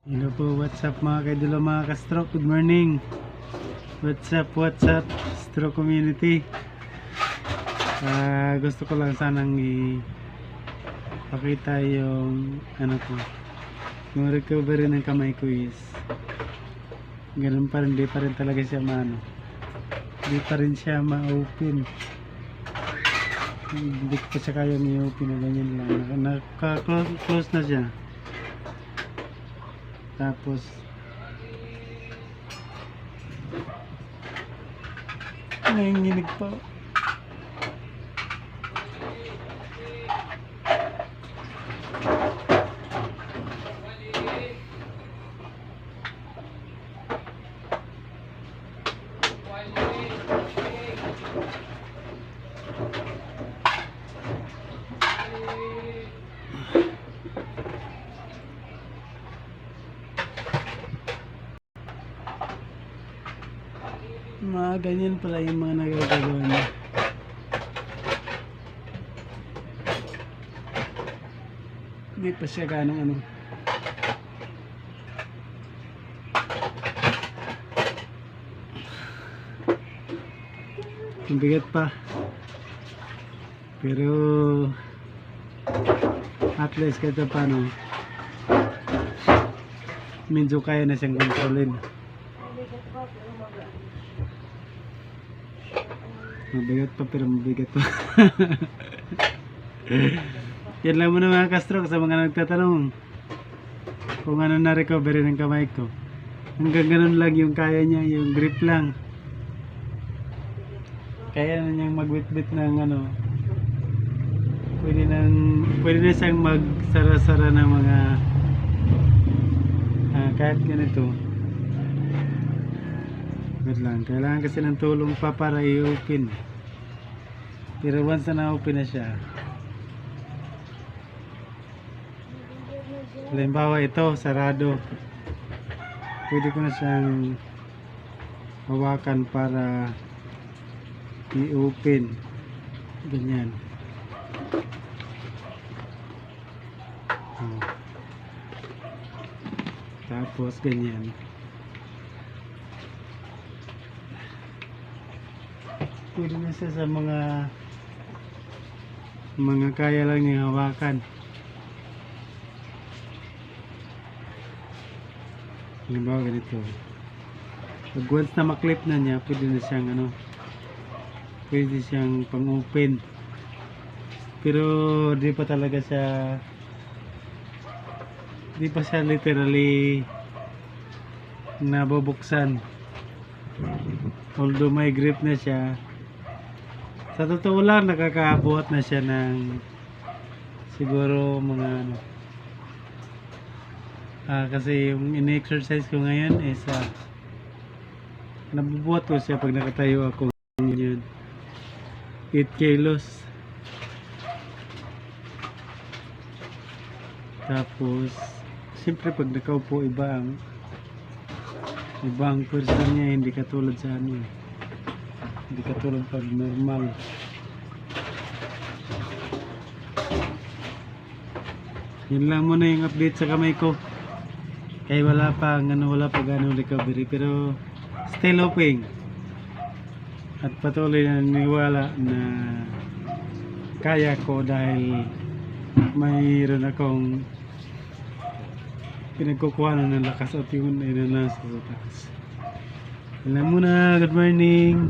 Hello po, what's up mga kaidolo, mga ka-stroke, good morning. What's up, stroke community. Gusto ko lang sanang ipakita yung yung recovery ng kamay ko is ganun pa rin, di pa rin talaga siya di pa rin siya ma-open. Hindi ko pa siya kaya i-open na ganyan lang. Naka-close na siya. Tapos nanginginig pa. Mga ganyan pala yung mga nagagawa niya. Hindi pa siya ganong mabigat pa, pero at least kahit paano medyo kaya na siyang kontrolin. Mabigat pa, pero mabigat pa. Yan lang muna mga ka-stroke, sa mga nagtatanong kung ano na recovery ng kamay ko. Hanggang ganun lang yung kaya niya, yung grip lang. Kaya na niyang magwitbit ng pwede na siyang magsara-sara ng mga kahit ganito. Wait lang, kailangan kasi ng tulong pa para i-open. Pero once na na-open na siya, halimbawa ito, sarado, pwede ko na siyang hawakan para i-open. Ganyan. Tapos ganyan. Pwede na siya sa mga kaya lang niyang hawakan. Halimbawa ganito. Pag once na maklip na niya, pwede na siyang pwede siyang pang-open. Pero di pa talaga siya, di pa siya literally nabubuksan. Although may grip na siya, sa totoo lang nakakabuhat na siya ng siguro mga kasi yung in-exercise ko ngayon is nabubuhat ko siya pag nakatayo ako ngayon 8 kilos. Tapos siyempre pag nakaupo iba ang pwersa niya, hindi katulad sa hindi katulad pag normal. Yun lang muna yung update sa kamay ko. Kaya wala pa ganong recovery, pero still hoping at patuloy na naniwala na kaya ko dahil mayroon akong pinagkukuha ng lakas at yun ay nanasa sa taas. Yun lang muna, good morning.